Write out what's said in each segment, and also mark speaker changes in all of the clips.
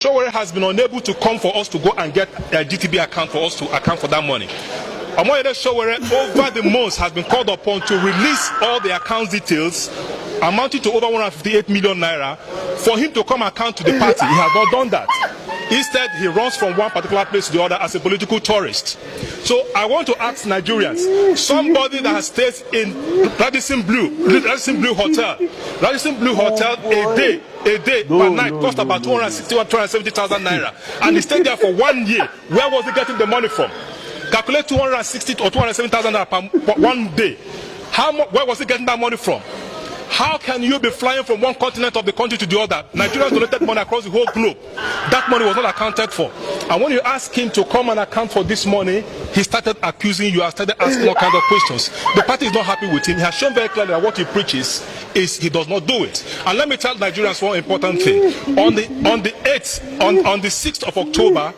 Speaker 1: Sowere has been unable to come for us to go and get a GTB account for us to account for that money. Omoyele Sowere over the months has been called upon to release all the account details amounting to over 158 million naira for him to come account to the party. He has not done that. Instead, he runs from one particular place to the other as a political tourist. So I want to ask Nigerians, somebody that has stayed in Radisson Blue Hotel a day per night cost about 270,000 naira, and he stayed there for 1 year. Where was he getting the money from? Calculate 260 or 270,000 naira per 1 day. Where was he getting that money from? How can you be flying from one continent of the country to the other? Nigerians donated money across the whole globe. That money was not accounted for. And when you ask him to come and account for this money, he started accusing you and started asking all kinds of questions. The party is not happy with him. He has shown very clearly that what he preaches is he does not do it. And let me tell Nigerians one important thing. On the 6th of October,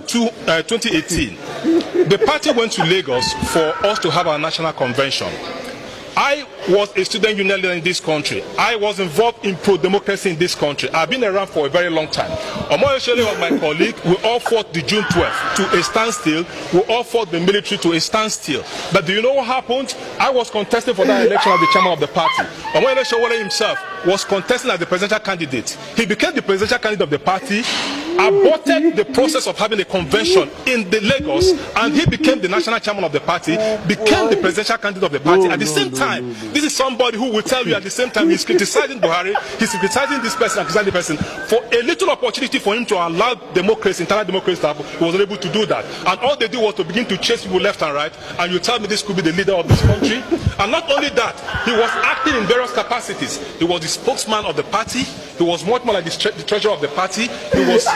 Speaker 1: 2018, the party went to Lagos for us to have our national convention. I was a student union leader in this country. I was involved in pro-democracy in this country. I've been around for a very long time. Omoyele Sowere was my colleague. We all fought the June 12th to a standstill. We all fought the military to a standstill. But do you know what happened? I was contesting for that election as the chairman of the party. Omoyele Sowere himself was contesting as the presidential candidate. He became the presidential candidate of the party, aborted the process of having a convention in the Lagos, and he became the national chairman of the party, became the presidential candidate of the party. At the same time, this is somebody who will tell you at the same time he's criticizing Buhari, he's criticizing this person and criticizing the person. For a little opportunity for him to allow democracy, internal democracy to happen, he was unable to do that. And all they did was to begin to chase people left and right, and you tell me this could be the leader of this country? And not only that, he was acting in various capacities. He was the spokesman of the party, he was much more like the treasurer of the party, he was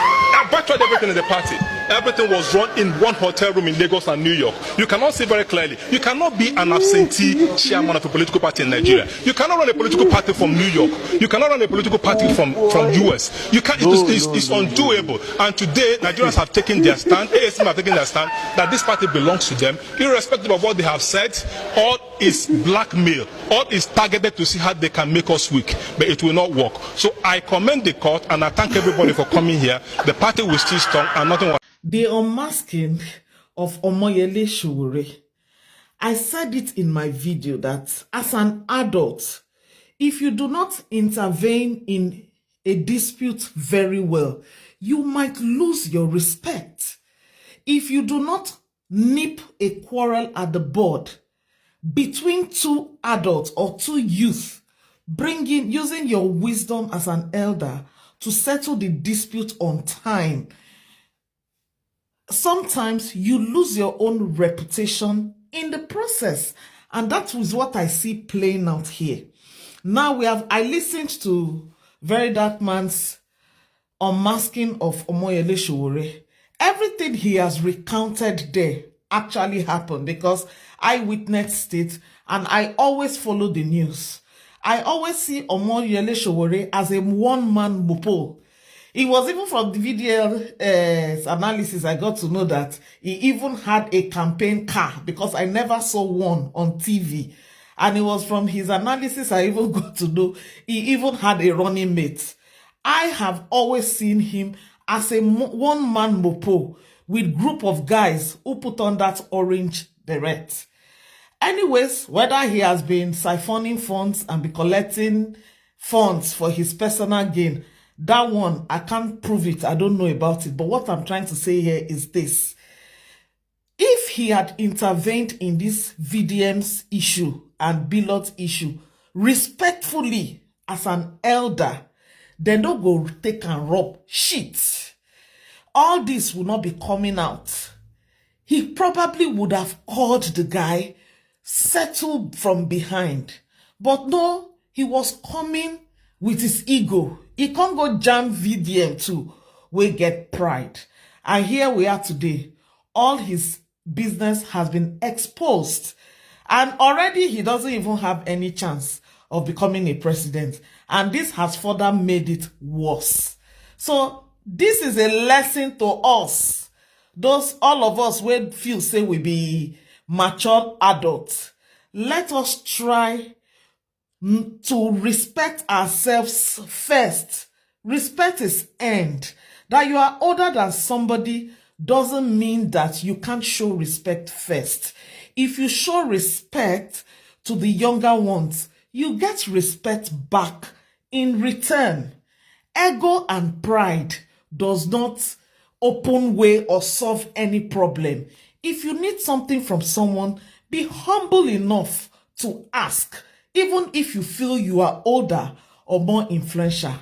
Speaker 1: virtually everything in the party. Everything was run in one hotel room in Lagos and New York. You cannot see very clearly. You cannot be an absentee chairman of a political party in Nigeria. You cannot run a political party from New York. You cannot run a political party from US. You can't. It's undoable. And today, Nigerians have taken their stand. ASM have taken their stand that this party belongs to them, irrespective of what they have said. All is blackmail. All is targeted to see how they can make us weak, but it will not work. So I commend the court and I thank everybody for coming here. The party will still strong and nothing will.
Speaker 2: The unmasking of Omoyele Sowere. I said it in my video that as an adult, if you do not intervene in a dispute very well, you might lose your respect. If you do not nip a quarrel at the bud between two adults or two youth, using your wisdom as an elder to settle the dispute on time, sometimes you lose your own reputation in the process. And that was what I see playing out here. Now I listened to Very Dark Man's unmasking of Omoyele Sowere. Everything he has recounted there actually happened because I witnessed it and I always follow the news. I always see Omoyele Sowere as a one-man mopo. It was even from the VDL analysis I got to know that he even had a campaign car because I never saw one on TV. And it was from his analysis I even got to know he even had a running mate. I have always seen him as a one-man mopo with group of guys who put on that orange beret. Anyways, whether he has been siphoning funds and be collecting funds for his personal gain, that one, I can't prove it. I don't know about it. But what I'm trying to say here is this. If he had intervened in this VDM's issue and Billot's issue respectfully as an elder, then don't go take and rob shit. All this will not be coming out. He probably would have called the guy, settled from behind. But no, he was coming with his ego. He can't go jam VDM too. We get pride. And here we are today. All his business has been exposed. And already he doesn't even have any chance of becoming a president. And this has further made it worse. So this is a lesson to us. All of us who feel say we be mature adults. Let us try to respect ourselves first. Respect is earned. That you are older than somebody doesn't mean that you can't show respect first. If you show respect to the younger ones, you get respect back in return. Ego and pride does not open way or solve any problem. If you need something from someone, be humble enough to ask, even if you feel you are older or more influential.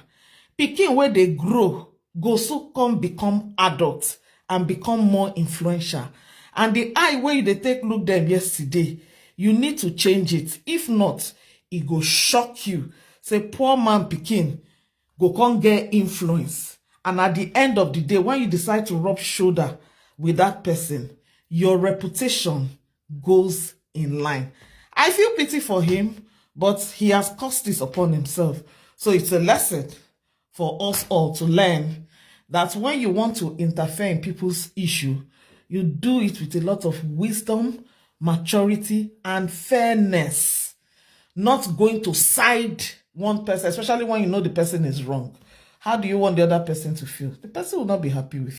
Speaker 2: Pikin wey dey grow go so come become adult and become more influential. And the eye wey you dey take look them yesterday, you need to change it. If not, it go shock you. Say poor man pikin go come get influence. And at the end of the day, when you decide to rub shoulder with that person, your reputation goes in line. I feel pity for him, but he has caused this upon himself. So it's a lesson for us all to learn that when you want to interfere in people's issue, you do it with a lot of wisdom, maturity, and fairness. Not going to side one person, especially when you know the person is wrong. How do you want the other person to feel? The person will not be happy with you.